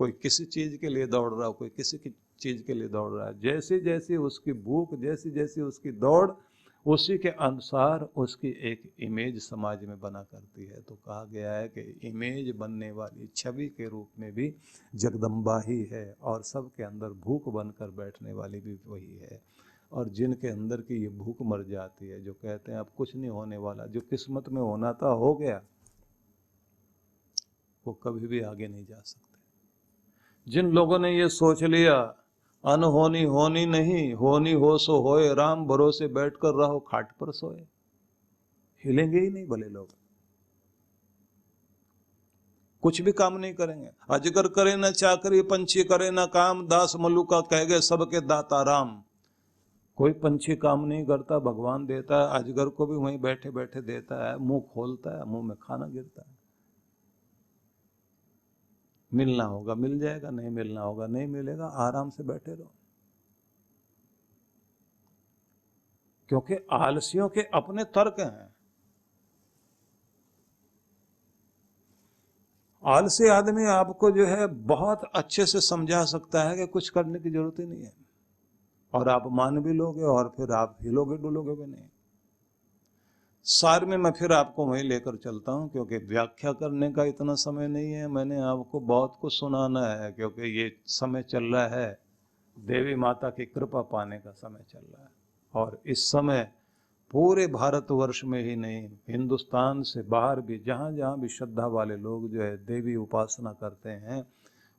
कोई किसी चीज के लिए दौड़ रहा है, कोई किसी की चीज के लिए दौड़ रहा है। जैसी जैसी उसकी भूख, जैसी जैसी उसकी दौड़, उसी के अनुसार उसकी एक इमेज समाज में बना करती है। तो कहा गया है कि इमेज बनने वाली छवि के रूप में भी जगदम्बा ही है, और सबके अंदर भूख बनकर बैठने वाली भी वही है। और जिनके अंदर की ये भूख मर जाती है, जो कहते हैं अब कुछ नहीं होने वाला, जो किस्मत में होना था हो गया, वो कभी भी आगे नहीं जा सकते। जिन लोगों ने ये सोच लिया अनहोनी होनी नहीं, होनी हो सो होए, राम भरोसे बैठकर रहो खाट पर सोए, हिलेंगे ही नहीं भले लोग, कुछ भी काम नहीं करेंगे। अजगर करे न चाकरी, पंछी करे न काम, दास मलुका कह गए सबके दाता राम। कोई पंछी काम नहीं करता, भगवान देता है। अजगर को भी वहीं बैठे बैठे देता है, मुंह खोलता है, मुंह में खाना गिरता है। मिलना होगा मिल जाएगा, नहीं मिलना होगा नहीं मिलेगा, आराम से बैठे रहो। क्योंकि आलसियों के अपने तर्क हैं। आलसी आदमी आपको जो है बहुत अच्छे से समझा सकता है कि कुछ करने की जरूरत ही नहीं है, और आप मान भी लोगे और फिर आप हिलोगे डुलोगे भी नहीं। सार में मैं फिर आपको वहीं लेकर चलता हूं, क्योंकि व्याख्या करने का इतना समय नहीं है। मैंने आपको बहुत कुछ सुनाना है, क्योंकि ये समय चल रहा है, देवी माता की कृपा पाने का समय चल रहा है। और इस समय पूरे भारतवर्ष में ही नहीं, हिंदुस्तान से बाहर भी जहाँ जहाँ भी श्रद्धा वाले लोग जो है देवी उपासना करते हैं,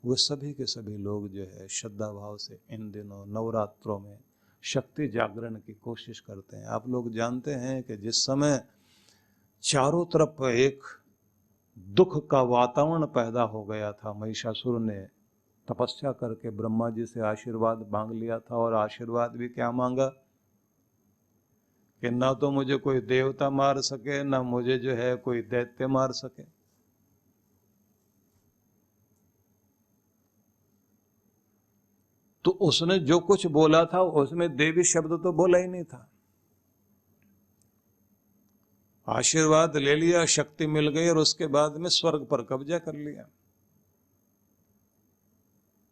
वो सभी के सभी लोग जो है श्रद्धा भाव से इन दिनों नवरात्रों में शक्ति जागरण की कोशिश करते हैं। आप लोग जानते हैं कि जिस समय चारों तरफ एक दुख का वातावरण पैदा हो गया था, महिषासुर ने तपस्या करके ब्रह्मा जी से आशीर्वाद मांग लिया था, और आशीर्वाद भी क्या मांगा कि ना तो मुझे कोई देवता मार सके, ना मुझे जो है कोई दैत्य मार सके। तो उसने जो कुछ बोला था उसमें देवी शब्द तो बोला ही नहीं था। आशीर्वाद ले लिया, शक्ति मिल गई, और उसके बाद में स्वर्ग पर कब्जा कर लिया।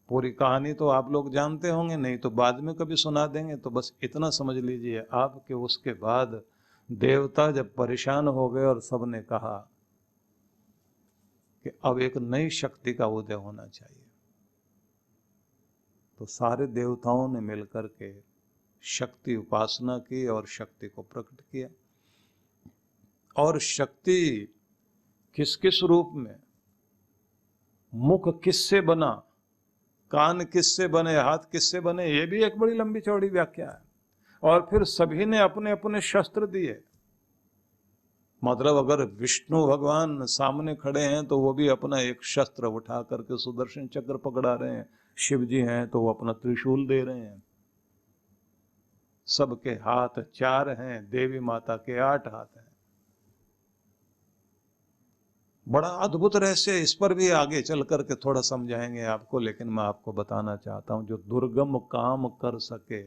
पूरी कहानी तो आप लोग जानते होंगे, नहीं तो बाद में कभी सुना देंगे। तो बस इतना समझ लीजिए आप कि उसके बाद देवता जब परेशान हो गए और सबने कहा कि अब एक नई शक्ति का उदय होना चाहिए, तो सारे देवताओं ने मिलकर के शक्ति उपासना की और शक्ति को प्रकट किया। और शक्ति किस किस रूप में, मुख किससे बना, कान किससे बने, हाथ किससे बने, ये भी एक बड़ी लंबी चौड़ी व्याख्या है। और फिर सभी ने अपने अपने शस्त्र दिए। मतलब अगर विष्णु भगवान सामने खड़े हैं तो वो भी अपना एक शस्त्र उठा करके सुदर्शन चक्र पकड़ा रहे हैं, शिव जी हैं तो वो अपना त्रिशूल दे रहे हैं। सबके हाथ 4 हैं, देवी माता के 8 हाथ हैं। बड़ा अद्भुत रहस्य, इस पर भी आगे चल करके थोड़ा समझाएंगे आपको, लेकिन मैं आपको बताना चाहता हूं, जो दुर्गम काम कर सके,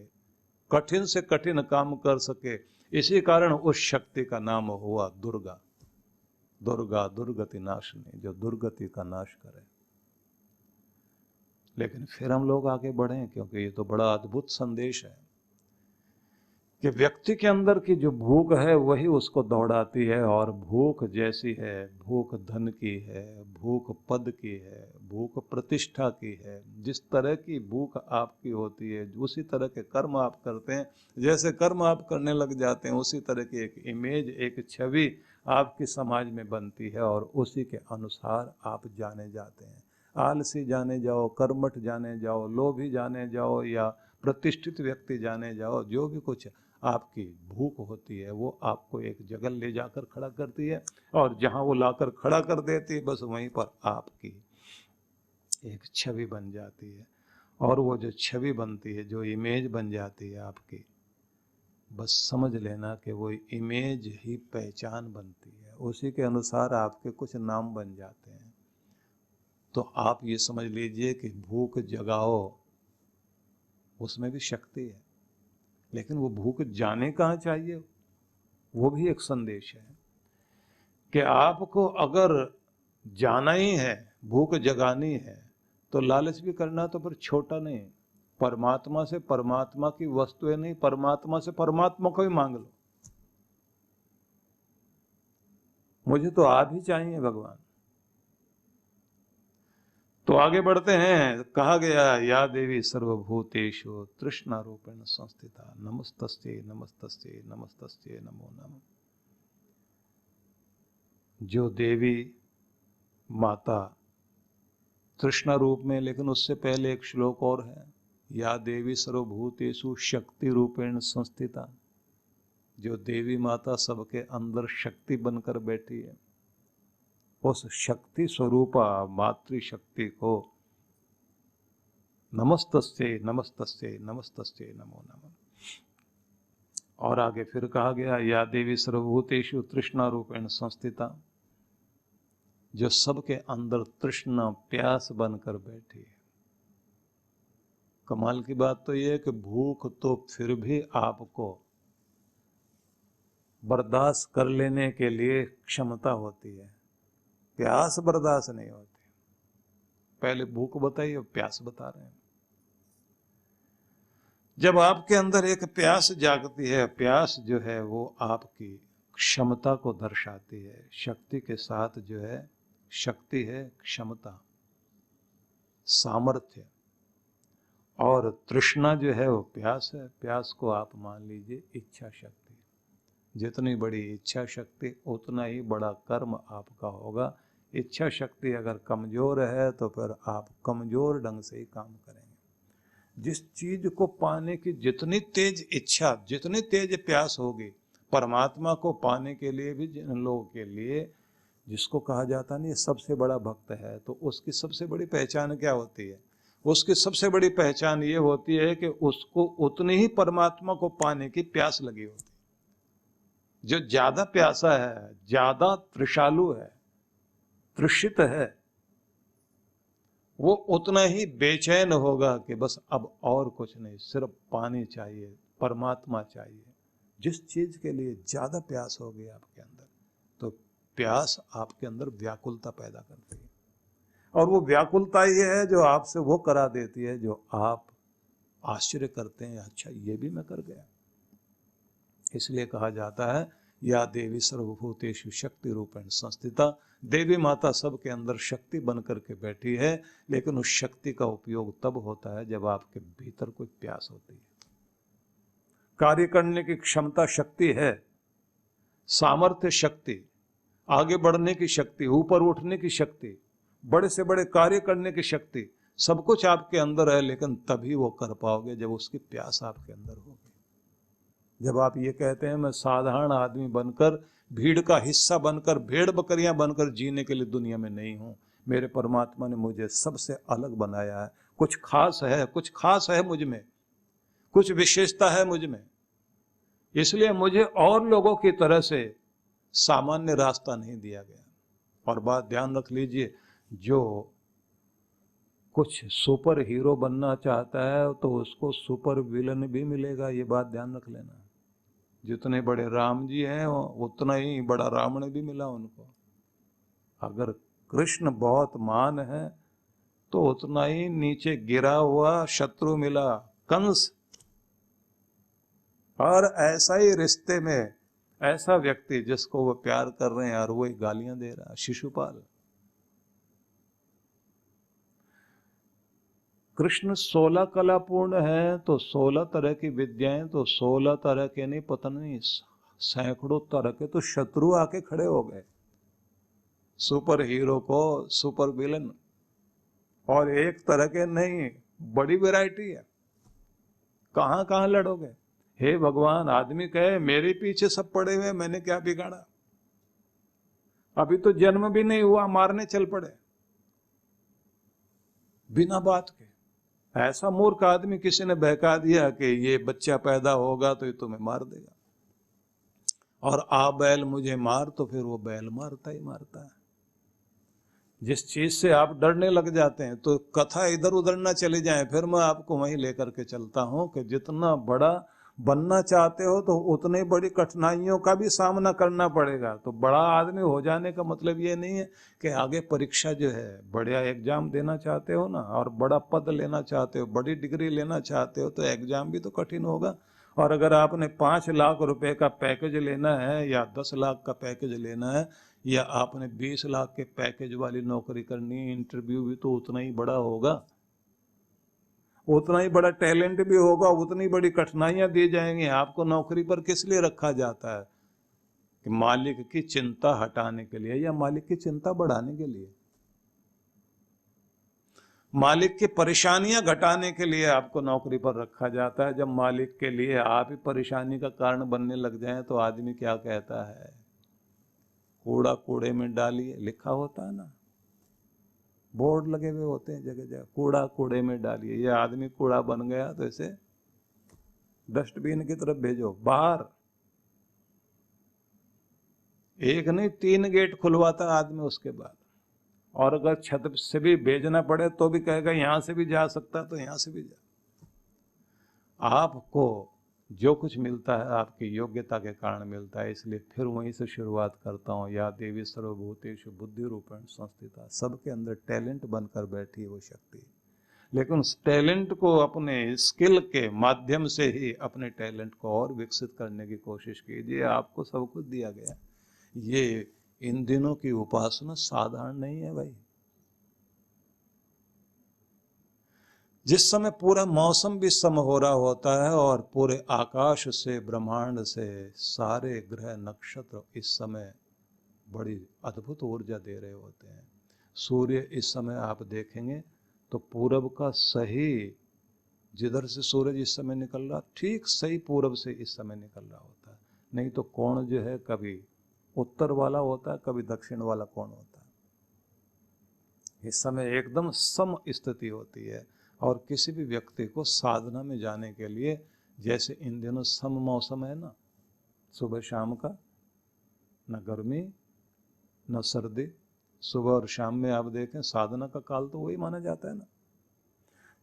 कठिन से कठिन काम कर सके, इसी कारण उस शक्ति का नाम हुआ दुर्गा। दुर्गा दुर्गति नाशनी, जो दुर्गति का नाश करे। लेकिन फिर हम लोग आगे बढ़े, क्योंकि ये तो बड़ा अद्भुत संदेश है कि व्यक्ति के अंदर की जो भूख है वही उसको दौड़ाती है। और भूख जैसी है, भूख धन की है, भूख पद की है, भूख प्रतिष्ठा की है। जिस तरह की भूख आपकी होती है, उसी तरह के कर्म आप करते हैं। जैसे कर्म आप करने लग जाते हैं, उसी तरह की एक इमेज, एक छवि आपकी समाज में बनती है, और उसी के अनुसार आप जाने जाते हैं। आलसी जाने जाओ, कर्मठ जाने जाओ, लोभी जाने जाओ, या प्रतिष्ठित व्यक्ति जाने जाओ, जो भी कुछ आपकी भूख होती है वो आपको एक जगह ले जाकर खड़ा करती है, और जहां वो लाकर खड़ा कर देती है बस वहीं पर आपकी एक छवि बन जाती है। और वो जो छवि बनती है, जो इमेज बन जाती है आपकी, बस समझ लेना कि वो इमेज ही पहचान बनती है। उसी के अनुसार आपके कुछ नाम बन जाते हैं। तो आप ये समझ लीजिए कि भूख जगाओ, उसमें भी शक्ति है, लेकिन वो भूख जाने कहाँ चाहिए, वो भी एक संदेश है कि आपको अगर जाना ही है, भूख जगानी है, तो लालच भी करना तो फिर छोटा नहीं, परमात्मा से परमात्मा की वस्तुएं नहीं, परमात्मा से परमात्मा को ही मांग लो। मुझे तो आप ही चाहिए भगवान। तो आगे बढ़ते हैं, कहा गया या देवी सर्वभूतेषु तृष्णा रूपेण संस्थिता नमस्तस्यै नमस्तस्यै नमस्तस्यै नमो नमः। जो देवी माता तृष्णा रूप में, लेकिन उससे पहले एक श्लोक और है, या देवी सर्वभूतेषु शक्ति रूपेण संस्थिता। जो देवी माता सबके अंदर शक्ति बनकर बैठी है, उस शक्ति स्वरूपा मातृशक्ति को नमस्तस्यै नमस्तस्यै नमस्तस्यै नमो नमः। और आगे फिर कहा गया या देवी सर्वभूतेषु तृष्णा रूपेण संस्थिता। जो सबके अंदर तृष्णा प्यास बनकर बैठी है। कमाल की बात तो यह है कि भूख तो फिर भी आपको बर्दाश्त कर लेने के लिए क्षमता होती है, प्यास बर्दाश्त नहीं होती। पहले भूख बताई, अब प्यास बता रहे हैं। जब आपके अंदर एक प्यास जागती है, प्यास जो है वो आपकी क्षमता को दर्शाती है। शक्ति के साथ जो है, शक्ति है क्षमता, सामर्थ्य, और तृष्णा जो है वो प्यास है। प्यास को आप मान लीजिए इच्छा शक्ति। जितनी बड़ी इच्छा शक्ति उतना ही बड़ा कर्म आपका होगा। इच्छा शक्ति अगर कमजोर है तो फिर आप कमजोर ढंग से ही काम करेंगे। जिस चीज को पाने की जितनी तेज इच्छा, जितनी तेज प्यास होगी, परमात्मा को पाने के लिए भी जिन लोगों के लिए, जिसको कहा जाता नहीं सबसे बड़ा भक्त है, तो उसकी सबसे बड़ी पहचान क्या होती है? उसकी सबसे बड़ी पहचान ये होती है कि उसको उतनी ही परमात्मा को पाने की प्यास लगी होती है। जो ज्यादा प्यासा है, ज्यादा तृषालु है, तृषित है, वो उतना ही बेचैन होगा कि बस अब और कुछ नहीं, सिर्फ पानी चाहिए, परमात्मा चाहिए। जिस चीज के लिए ज्यादा प्यास होगी आपके अंदर, तो प्यास आपके अंदर व्याकुलता पैदा करती है। और वो व्याकुलता ये है जो आपसे वो करा देती है जो आप आश्चर्य करते हैं, अच्छा ये भी मैं कर गया। इसलिए कहा जाता है या देवी सर्वभूतेषु शक्ति रूपेण संस्थिता। देवी माता सबके अंदर शक्ति बन करके बैठी है, लेकिन उस शक्ति का उपयोग तब होता है जब आपके भीतर कोई प्यास होती है। कार्य करने की क्षमता शक्ति है, सामर्थ्य शक्ति, आगे बढ़ने की शक्ति, ऊपर उठने की शक्ति, बड़े से बड़े कार्य करने की शक्ति, सब कुछ आपके अंदर है, लेकिन तभी वो कर पाओगे जब उसकी प्यास आपके अंदर होगी। जब आप ये कहते हैं मैं साधारण आदमी बनकर, भीड़ का हिस्सा बनकर, भेड़ बकरियां बनकर जीने के लिए दुनिया में नहीं हूं, मेरे परमात्मा ने मुझे सबसे अलग बनाया है, कुछ खास है, कुछ खास है मुझ में, कुछ विशेषता है मुझ में, इसलिए मुझे और लोगों की तरह से सामान्य रास्ता नहीं दिया गया। और बात ध्यान रख लीजिए, जो कुछ सुपर हीरो बनना चाहता है तो उसको सुपर विलन भी मिलेगा, ये बात ध्यान रख लेना। जितने बड़े राम जी हैं उतना ही बड़ा रावण भी मिला उनको। अगर कृष्ण बहुत महान है तो उतना ही नीचे गिरा हुआ शत्रु मिला, कंस। और ऐसा ही रिश्ते में ऐसा व्यक्ति जिसको वो प्यार कर रहे हैं और वो गालियां दे रहा, शिशुपाल। कृष्ण 16 कलापूर्ण है तो 16 तरह की विद्याएं, तो 16 तरह के नहीं, पता नहीं सैकड़ों तरह के तो शत्रु आके खड़े हो गए सुपर हीरो को, सुपर विलन। और एक तरह के नहीं, बड़ी वैरायटी है, कहां कहां लड़ोगे। हे भगवान, आदमी कहे मेरे पीछे सब पड़े हुए, मैंने क्या बिगाड़ा, अभी तो जन्म भी नहीं हुआ मारने चल पड़े बिना बात के। ऐसा मूर्ख आदमी किसी ने बहका दिया कि ये बच्चा पैदा होगा तो ये तुम्हें मार देगा, और आ बैल मुझे मार, तो फिर वो बैल मारता ही मारता है। जिस चीज से आप डरने लग जाते हैं, तो कथा इधर उधर ना चले जाए, फिर मैं आपको वहीं लेकर के चलता हूं कि जितना बड़ा बनना चाहते हो तो उतनी बड़ी कठिनाइयों का भी सामना करना पड़ेगा। तो बड़ा आदमी हो जाने का मतलब ये नहीं है कि आगे परीक्षा जो है, बढ़िया एग्जाम देना चाहते हो ना, और बड़ा पद लेना चाहते हो, बड़ी डिग्री लेना चाहते हो, तो एग्जाम भी तो कठिन होगा। और अगर आपने 5 लाख रुपए का पैकेज लेना है या 10 लाख का पैकेज लेना है या आपने 20 लाख के पैकेज वाली नौकरी करनी है, इंटरव्यू भी तो उतना ही बड़ा होगा, उतना ही बड़ा टैलेंट भी होगा, उतनी बड़ी कठिनाइयां दी जाएंगी। आपको नौकरी पर किस लिए रखा जाता है? कि मालिक की चिंता हटाने के लिए या मालिक की चिंता बढ़ाने के लिए, मालिक की परेशानियां घटाने के लिए आपको नौकरी पर रखा जाता है। जब मालिक के लिए आप ही परेशानी का कारण बनने लग जाएं तो आदमी क्या कहता है? कूड़ा कूड़े में डालिए, लिखा होता है ना, बोर्ड लगे हुए होते हैं जगह जगह, कूड़ा कूड़े में डालिए। ये आदमी कूड़ा बन गया तो इसे डस्टबिन की तरफ भेजो, बाहर। एक नहीं 3 गेट खुलवाता आदमी उसके बाद। और अगर छत से भी भेजना पड़े तो भी कहेगा यहां से भी जा सकता तो यहां से भी जा। आपको जो कुछ मिलता है आपकी योग्यता के कारण मिलता है। इसलिए फिर वहीं से शुरुआत करता हूँ, या देवी सर्वभूतेषु बुद्धि रूपेण संस्थिता। सबके अंदर टैलेंट बनकर बैठी है वो शक्ति, लेकिन उस टैलेंट को अपने स्किल के माध्यम से ही अपने टैलेंट को और विकसित करने की कोशिश कीजिए। आपको सब कुछ दिया गया। ये इन दिनों की उपासना साधारण नहीं है भाई। जिस समय पूरा मौसम भी सम हो रहा होता है और पूरे आकाश से, ब्रह्मांड से सारे ग्रह नक्षत्र इस समय बड़ी अद्भुत ऊर्जा दे रहे होते हैं। सूर्य इस समय आप देखेंगे तो पूरब का सही, जिधर से सूरज इस समय निकल रहा, ठीक सही पूरब से इस समय निकल रहा होता है। नहीं तो कोण जो है कभी उत्तर वाला होता है, कभी दक्षिण वाला कोण होता है। इस समय एकदम सम स्थिति होती है। और किसी भी व्यक्ति को साधना में जाने के लिए, जैसे इन दिनों सम मौसम है ना, सुबह शाम का, न गर्मी न सर्दी, सुबह और शाम में आप देखें साधना का काल तो वही माना जाता है ना।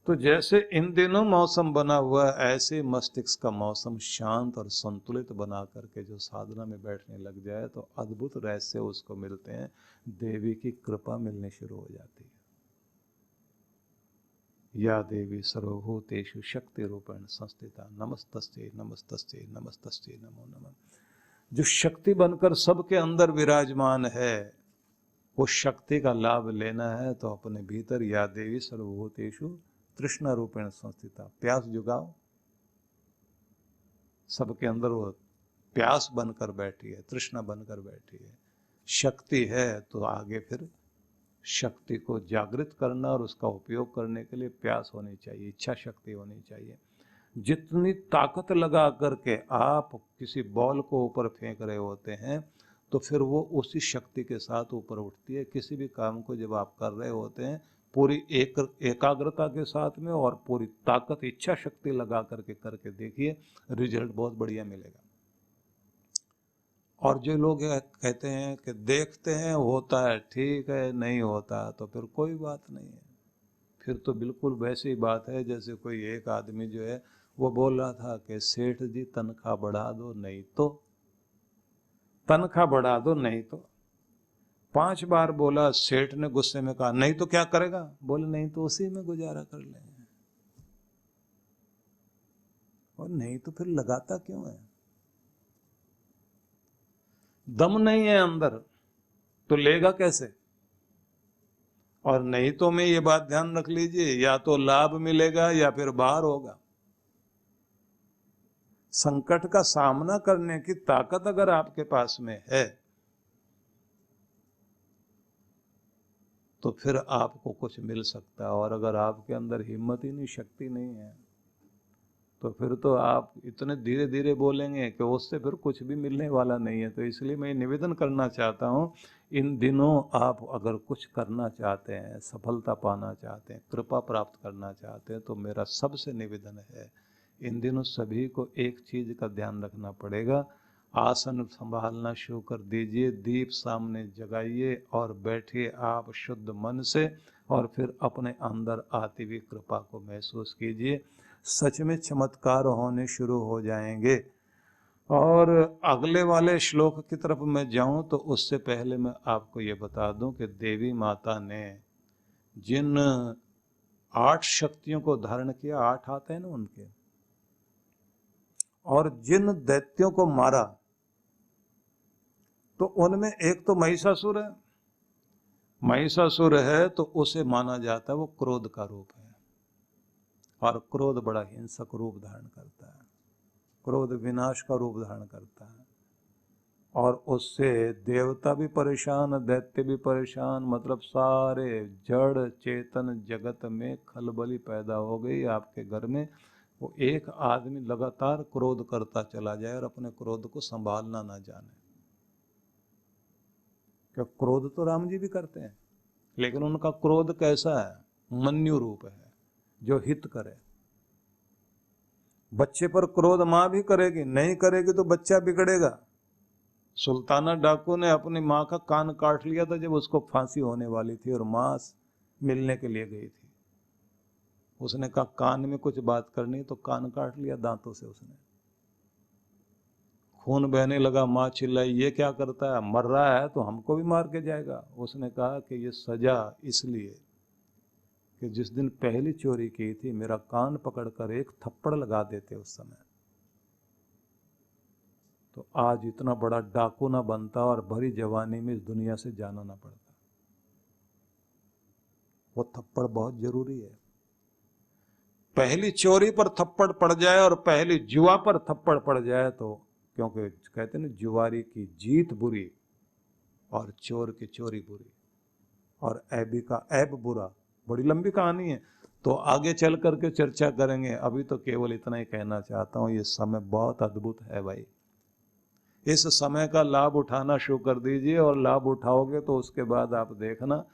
तो जैसे इन दिनों मौसम बना हुआ है, ऐसे मस्तिष्क का मौसम शांत और संतुलित बना करके जो साधना में बैठने लग जाए तो अद्भुत रहस्य उसको मिलते हैं। देवी की कृपा मिलनी शुरू हो जाती है। या देवी सर्वभूतेषु शक्ति रूपेण संस्थिता नमस्तस्ते नमस्तस्ते नमस्तस्ते नमो नमः। जो शक्ति बनकर सबके अंदर विराजमान है, वो शक्ति का लाभ लेना है तो अपने भीतर या देवी सर्वभूतेषु तृष्णा रूपेण संस्थिता, प्यास जुगाओ। सबके अंदर वो प्यास बनकर बैठी है, तृष्णा बनकर बैठी है। शक्ति है तो आगे फिर शक्ति को जागृत करना और उसका उपयोग करने के लिए प्यास होनी चाहिए, इच्छा शक्ति होनी चाहिए। जितनी ताकत लगा करके आप किसी बॉल को ऊपर फेंक रहे होते हैं तो फिर वो उसी शक्ति के साथ ऊपर उठती है। किसी भी काम को जब आप कर रहे होते हैं पूरी एकाग्रता के साथ में और पूरी ताकत, इच्छा शक्ति लगा करके देखिए, रिजल्ट बहुत बढ़िया मिलेगा। और जो लोग कहते हैं कि देखते हैं होता है, ठीक है, नहीं होता तो फिर कोई बात नहीं है। फिर तो बिल्कुल वैसी बात है जैसे कोई एक आदमी जो है वो बोल रहा था कि सेठ जी तनख्वाह बढ़ा दो, नहीं तो तनख्वाह बढ़ा दो, नहीं तो 5 बार बोला। सेठ ने गुस्से में कहा नहीं तो क्या करेगा? बोले नहीं तो उसी में गुजारा कर लेंगे। और नहीं तो फिर लगाता क्यों है? दम नहीं है अंदर तो लेगा कैसे? और नहीं तो में ये बात ध्यान रख लीजिए, या तो लाभ मिलेगा या फिर बाहर होगा। संकट का सामना करने की ताकत अगर आपके पास में है तो फिर आपको कुछ मिल सकता है। और अगर आपके अंदर हिम्मत ही नहीं, शक्ति नहीं है, तो फिर तो आप इतने धीरे धीरे बोलेंगे कि उससे फिर कुछ भी मिलने वाला नहीं है। तो इसलिए मैं निवेदन करना चाहता हूँ, इन दिनों आप अगर कुछ करना चाहते हैं, सफलता पाना चाहते हैं, कृपा प्राप्त करना चाहते हैं, तो मेरा सबसे निवेदन है, इन दिनों सभी को एक चीज़ का ध्यान रखना पड़ेगा। आसन संभालना शुरू कर दीजिए, दीप सामने जगाइए और बैठिए आप शुद्ध मन से, और फिर अपने अंदर आती हुई कृपा को महसूस कीजिए। सच में चमत्कार होने शुरू हो जाएंगे। और अगले वाले श्लोक की तरफ मैं जाऊं तो उससे पहले मैं आपको ये बता दूं कि देवी माता ने जिन 8 शक्तियों को धारण किया, 8 हाथ हैं ना उनके, और जिन दैत्यों को मारा, तो उनमें एक तो महिषासुर है। महिषासुर है तो उसे माना जाता है वो क्रोध का रूप है, और क्रोध बड़ा हिंसक रूप धारण करता है, क्रोध विनाश का रूप धारण करता है, और उससे देवता भी परेशान, दैत्य भी परेशान, मतलब सारे जड़ चेतन जगत में खलबली पैदा हो गई आपके घर में। वो एक आदमी लगातार क्रोध करता चला जाए और अपने क्रोध को संभालना ना जाने। क्या क्रोध तो राम जी भी करते हैं, लेकिन उनका क्रोध कैसा है? मन्यु रूप है, जो हित करे। बच्चे पर क्रोध माँ भी करेगी, नहीं करेगी तो बच्चा बिगड़ेगा। सुल्ताना डाकू ने अपनी माँ का कान काट लिया था जब उसको फांसी होने वाली थी और माँ मिलने के लिए गई थी। उसने कहा कान में कुछ बात करनी, तो कान काट लिया दांतों से उसने। खून बहने लगा, माँ चिल्लाई ये क्या करता है, मर रहा है तो हमको भी मार के जाएगा। उसने कहा कि ये सजा इसलिए कि जिस दिन पहली चोरी की थी मेरा कान पकड़कर एक थप्पड़ लगा देते उस समय, तो आज इतना बड़ा डाकू ना बनता और भरी जवानी में इस दुनिया से जाना ना पड़ता। वो थप्पड़ बहुत जरूरी है। पहली चोरी पर थप्पड़ पड़ जाए और पहली जुआ पर थप्पड़ पड़ जाए तो, क्योंकि कहते हैं ना जुआरी की जीत बुरी और चोर की चोरी बुरी, और ऐबी का ऐब बुरा। बड़ी लंबी कहानी है, तो आगे चल करके चर्चा करेंगे। अभी तो केवल इतना ही कहना चाहता हूँ, ये समय बहुत अद्भुत है भाई। इस समय का लाभ उठाना शुरू कर दीजिए, और लाभ उठाओगे तो उसके बाद आप देखना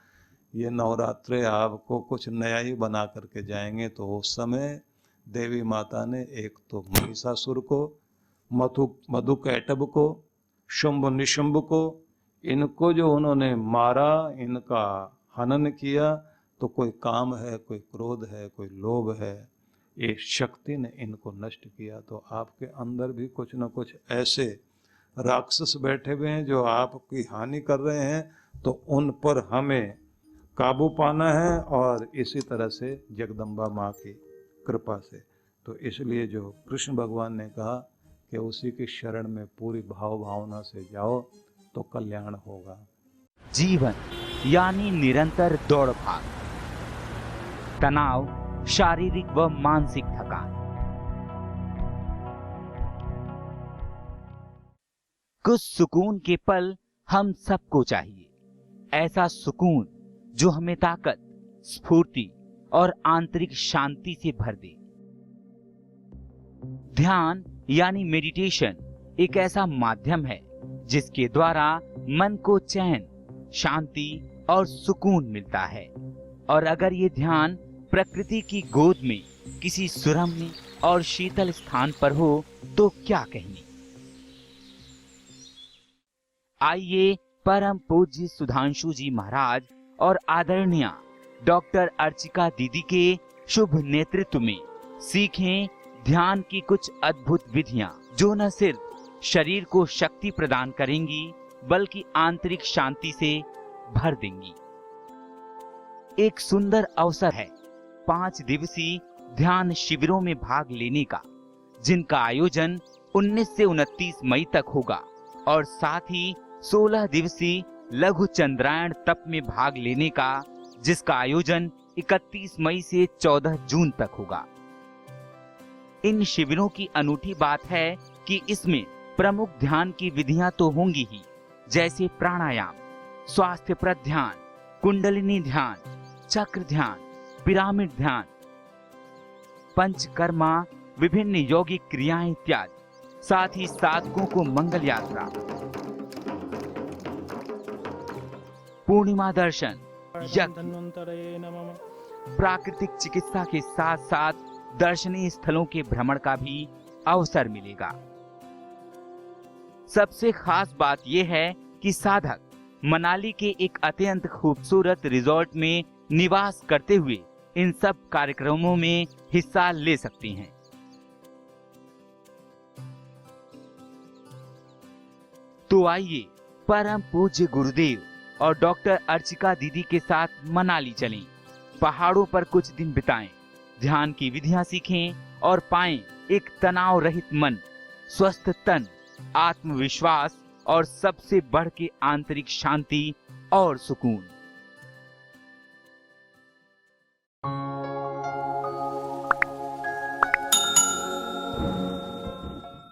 ये नवरात्रे आपको कुछ नया ही बना करके जाएंगे। तो उस समय देवी माता ने एक तो महिषासुर को, मधुकैटभ को, शुंभ निशुंभ को, इनको जो उन्होंने मारा, इनका हनन किया, तो कोई काम है, कोई क्रोध है, कोई लोभ है, ये शक्ति ने इनको नष्ट किया। तो आपके अंदर भी कुछ न कुछ ऐसे राक्षस बैठे हुए हैं जो आपकी हानि कर रहे हैं, तो उन पर हमें काबू पाना है, और इसी तरह से जगदम्बा माँ की कृपा से। तो इसलिए जो कृष्ण भगवान ने कहा कि उसी की शरण में पूरी भाव भावना से जाओ तो कल्याण होगा। जीवन यानी निरंतर दौड़ भाग, तनाव, शारीरिक व मानसिक थकान, कुछ सुकून के पल हम सबको चाहिए। ऐसा सुकून जो हमें ताकत, स्फूर्ति और आंतरिक शांति से भर दे। ध्यान यानी मेडिटेशन एक ऐसा माध्यम है जिसके द्वारा मन को चैन, शांति और सुकून मिलता है। और अगर ये ध्यान प्रकृति की गोद में किसी सुरम्य और शीतल स्थान पर हो तो क्या कहने। आइए परम पूज्य सुधांशु जी महाराज और आदरणीय डॉक्टर अर्चिका दीदी के शुभ नेतृत्व में सीखें ध्यान की कुछ अद्भुत विधियां, जो न सिर्फ शरीर को शक्ति प्रदान करेंगी बल्कि आंतरिक शांति से भर देंगी। एक सुंदर अवसर है 5 दिवसीय ध्यान शिविरों में भाग लेने का, जिनका आयोजन 19 से 29 मई तक होगा, और साथ ही 16 दिवसीय लघु चंद्रायण तप में भाग लेने का, जिसका आयोजन 31 मई से 14 जून तक होगा। इन शिविरों की अनूठी बात है कि इसमें प्रमुख ध्यान की विधियां तो होंगी ही, जैसे प्राणायाम, स्वास्थ्यप्रद ध्यान, कुंडलिनी ध्यान, चक्र ध्यान, पिरामिड ध्यान, पंचकर्मा, विभिन्न यौगिक क्रियाएं इत्यादि। साथ ही साधकों को मंगल यात्रा, पूर्णिमा दर्शन, प्राकृतिक चिकित्सा के साथ साथ दर्शनीय स्थलों के भ्रमण का भी अवसर मिलेगा। सबसे खास बात यह है कि साधक मनाली के एक अत्यंत खूबसूरत रिजॉर्ट में निवास करते हुए इन सब कार्यक्रमों में हिस्सा ले सकती हैं। तो आइए परम पूज्य गुरुदेव और डॉक्टर अर्चिका दीदी के साथ मनाली चलें, पहाड़ों पर कुछ दिन बिताएं, ध्यान की विधियां सीखें और पाएं एक तनाव रहित मन, स्वस्थ तन, आत्मविश्वास और सबसे बढ़ के आंतरिक शांति और सुकून।